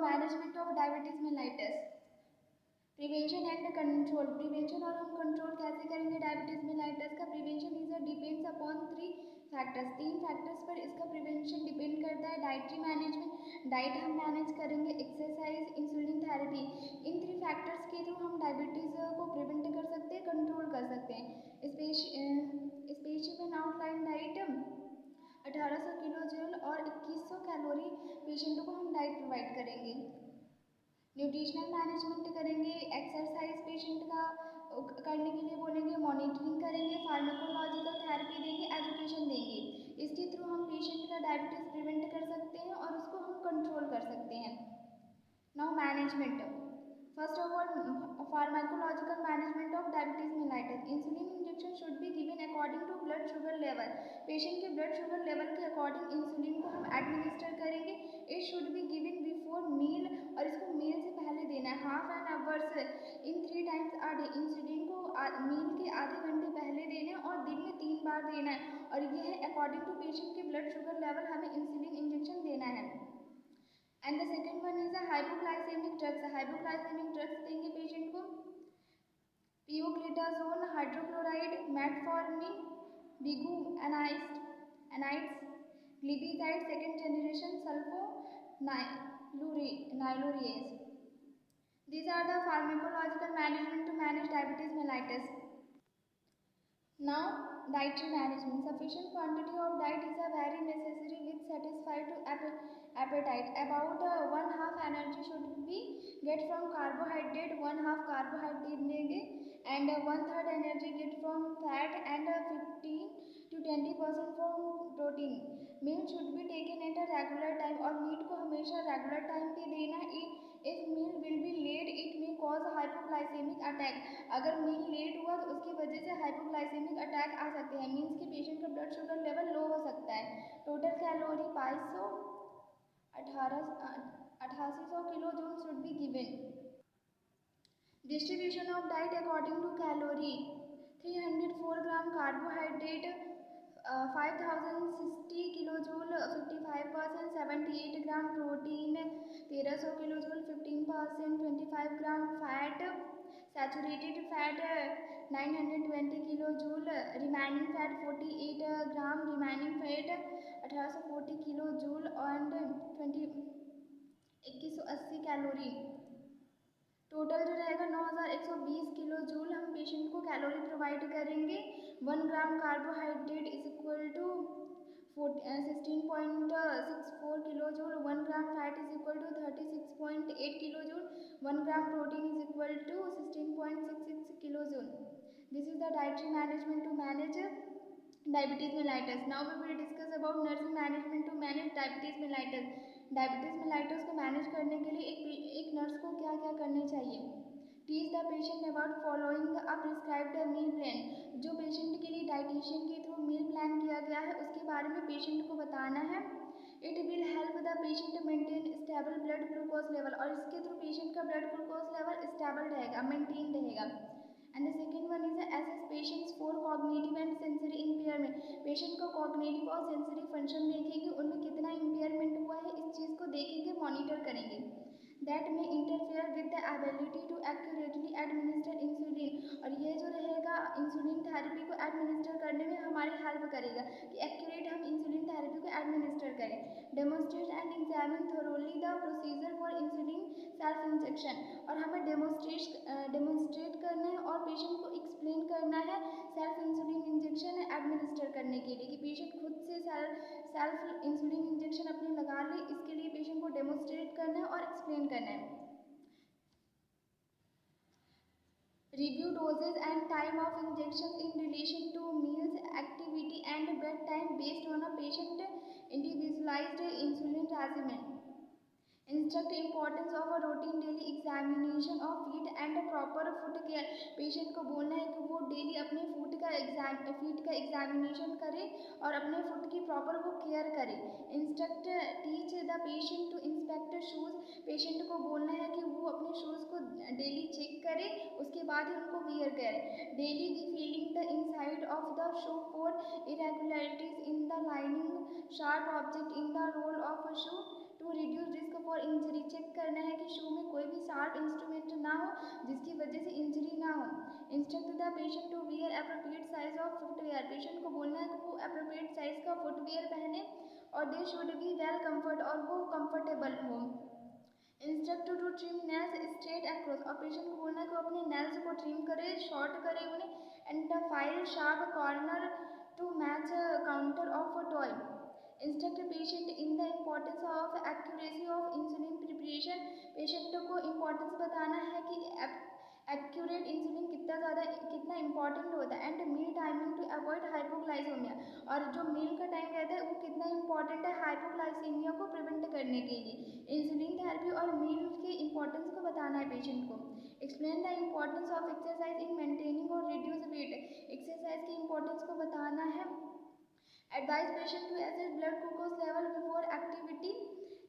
Management of diabetes mellitus. Prevention and control. Prevention और हम control कैसे करेंगे डायबिटीज मेलाइटस का? Prevention is depends upon 3 factors. 3 factors पर इसका प्रिवेंशन डिपेंड करता है। डाइटरी मैनेजमेंट, डाइट हम मैनेज करेंगे, एक्सरसाइज, इंसुलिन थेरेपी। इन 3 फैक्टर्स के थ्रू हम डायबिटीज़ को प्रिवेंट कर सकते हैं, कंट्रोल कर सकते हैं। Specific outline diet 1800 kilo joule और 2100 कैलोरी पेशेंट को हम डाइट प्रोवाइड करेंगे। न्यूट्रिशनल मैनेजमेंट करेंगे, एक्सरसाइज पेशेंट का करने के लिए बोलेंगे, मॉनिटरिंग करेंगे, फार्माकोलॉजिकल थेरेपी देंगे, एजुकेशन देंगे। इसके थ्रू हम पेशेंट का डायबिटीज़ प्रिवेंट कर सकते हैं और उसको हम कंट्रोल कर सकते हैं। Now management. First of all, pharmacological management of diabetes mellitus. Insulin injection should be given according to blood sugar level. Patient के ब्लड शुगर लेवल के अकॉर्डिंग इंसुलिन को हम एडमिनिस्टर करेंगे। It should be given before meal, और इसको meal से पहले देना है। Half an hours in 3 times a day. Insulin को मील के आधे घंटे पहले देना है और दिन में 3 बार देना है, और यह है अकॉर्डिंग टू पेशेंट के ब्लड शुगर लेवल हमें इंसुलिन इंजेक्शन देना है। And the second one is hypoglycemic drugs. Hypoglycemic drugs देंगे पेशेंट को, pioglitazone, hydrochloride, metformin, biguanides, glipizide second generation, sulfonylureas. These are the pharmacological management to manage diabetes mellitus. Now, dietary management. Sufficient quantity of diet is a very necessary with satisfy to appetite. About 1/2 energy should be get from carbohydrate, 1/2 carbohydrate देंगे, and 1/3 energy get from fat, and 15 to 20% from protein. Meal should be taken at a regular time, और meet को हमेशा regular time पे देना। If meal will be late, it may cause hypoglycemic attack. अगर मील late हुआ तो उसकी वजह से हाइपोग्लाइसेमिक अटैक आ सकते हैं, मीन्स कि पेशेंट का ब्लड शुगर लेवल लो हो सकता है। Total calorie 8800 kilo joule should be given. Distribution of diet according to calorie. 304 gram carbohydrate, 5060 kilo joule 55%, 78 gram protein, 1300 kilo joule 15%, 25 gram fat, saturated fat 920 kilo joule, remaining fat 48 gram, remaining fat 1840 kilo joule, and 2180 calorie. Total जो रहेगा 9120 kilo joule हम patient को calorie provide करेंगे। 1 gram carbohydrate is equal to 16.64 kilo joule, 1 gram fat is equal to 36.8 kilo joule, 1 gram protein is equal to 16.66 kilo joule. This is the dietary management to manage diabetes mellitus. Now we will discuss about nursing management to manage diabetes mellitus. Diabetes mellitus को manage करने के लिए एक nurse को क्या क्या करने चाहिए? Teach the patient about following a prescribed meal plan. जो पेशेंट के लिए डाइटिशियन के थ्रू मील प्लान किया गया है उसके बारे में पेशेंट को बताना है। It will help the patient maintain stable blood glucose level, और इसके थ्रू पेशेंट का ब्लड ग्लूकोज लेवल स्टेबल रहेगा, मेंटेन रहेगा। And the second one is assess patients for cognitive and sensory impairment. Patient को cognitive और sensory function देखेंगे, उनमें कितना इम्पेयरमेंट हुआ है इस चीज़ को देखेंगे, मॉनिटर करेंगे। दैट में interfere with the ability to accurately administer insulin, और ये जो रहेगा इंसुलिन थेरेपी को एडमिनिस्टर करने में हमारी हेल्प करेगा कि एक्यूरेट हम इंसुलिन थेरेपी को एडमिनिस्टर करें। Demonstrate and examine thoroughly the procedure for insulin self injection, और हमें डेमोन्स्ट्रेट करना है और पेशेंट को एक्सप्लेन करना है सेल्फ इंसुलिन इंजेक्शन एडमिनिस्टर करने के लिए, कि पेशेंट खुद से सेल्फ इंसुलिन इंजेक्शन अपने लगा ले। इसके लिए पेशेंट को डेमोन्स्ट्रेट करना है और एक्सप्लेन करना है। Review doses and time of injection in relation to meals, activity and bedtime based on a patient individualised insulin regimen. Instruct importance of a routine daily examination of feet and proper foot care. Patient को बोलना है कि वो daily अपने feet का examination करे और अपने फुट की प्रॉपर वो केयर करे। Instruct teach the patient to inspect shoes. Patient को बोलना है कि वो अपने शूज़ को डेली चेक करे, उसके बाद ही उनको वियर करे। Daily be feeling the inside of the shoe for irregularities in the lining, sharp object in the roll of shoe to reduce risk for injury, check करना है कि शू में कोई भी शार्प इंस्ट्रूमेंट ना हो जिसकी वजह से इंजरी ना हो। Instruct the patient to wear appropriate size of footwear, patient को बोलना है कि वो एप्रोप्रिएट साइज का फुटवेयर पहने और they should be well comfort, और वो कंफर्टेबल हो। Instruct to trim nails straight across, और पेशेंट को बोलना है कि वो अपने नेल्स को ट्रिम करे, शॉर्ट करे उन्हें, and the file sharp corner to match counter of toe. Instruct patient in the importance of accuracy of insulin preparation, patient को इम्पोर्टेंस बताना है कि एक्यूरेट इंसुलिन कितना इंपॉर्टेंट होता है। And meal timing to avoid hypoglycaemia, और जो मील का टाइम रहता है वो कितना इंपॉर्टेंट है हाइपोग्लाइसेमिया को प्रिवेंट करने के लिए। इंसुलिन थेरेपी और मील के इंपॉर्टेंस को बताना है पेशेंट को। Explain the importance of exercise in maintaining और रिड्यूस वेट, एक्सरसाइज की इंपॉर्टेंस को बताना है। Advise patient to assess blood glucose level before activity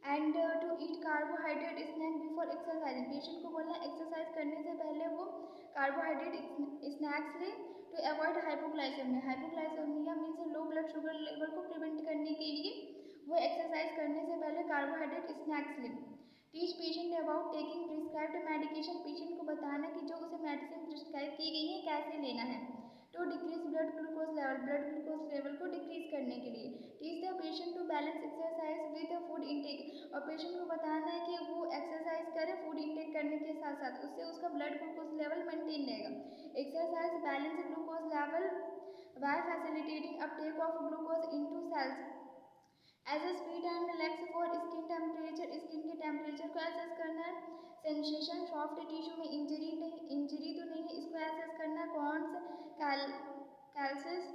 and to eat carbohydrate snack before exercising, patient को बोलना एक्सरसाइज करने से पहले वो कार्बोहाइड्रेट स्नैक्स लें to avoid hypoglycaemia. Hypoglycaemia means low blood sugar level को प्रिवेंट करने के लिए वो एक्सरसाइज करने से पहले कार्बोहाइड्रेट स्नैक्स लें। Teach patient about taking prescribed medication, patient को बताना कि जो उसे मेडिसिन प्रिस्क्राइब की गई है कैसे लेना है। To decrease blood glucose level, blood glucose level को डिक्रीज करने के लिए। Teach the patient to balance exercise with food intake, और पेशेंट को बताना है कि वो एक्सरसाइज करे फूड इंटेक करने के साथ साथ, उससे उसका ब्लड ग्लूकोज लेवल मेंटेन रहेगा। Exercise balance glucose level by facilitating uptake of glucose into cells as a speed and relax for skin temperature, skin के टेम्परेचर को एसेस करना है। सेंसेशन सॉफ्ट टिश्यू में इंजरी तो नहीं है, इसको एसेस करना है। Corns calluses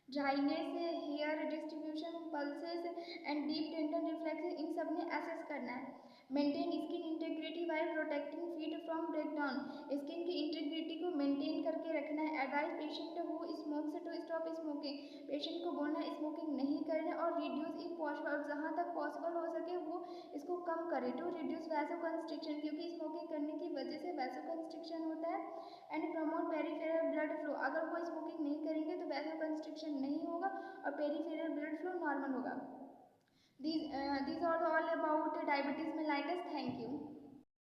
dryness, hair distribution, pulses and deep tendon reflexes, इन सब में एसेस करना है। Maintain skin integrity while protecting feet from breakdown, skin की इंटेग्रिटी को मेंटेन करके रखना है। Advice patient who smokes to stop smoking, patient को बोलना स्मोकिंग नहीं करना और रिड्यूस इफ पॉसिबल, और जहाँ तक पॉसिबल हो सके वो इसको कम करे। टू रिड्यूस वैसोकंस्ट्रिक्शन, क्योंकि स्मोकिंग करने की वजह से वैसोकंस्ट्रिक्शन होता है। And promote peripheral blood flow, अगर वो स्मोकिंग नहीं करेंगे तो वैसोकंस्ट्रिक्शन नहीं होगा और पेरिफेरल ब्लड फ्लो नॉर्मल होगा। These are all about diabetes mellitus. Thank you.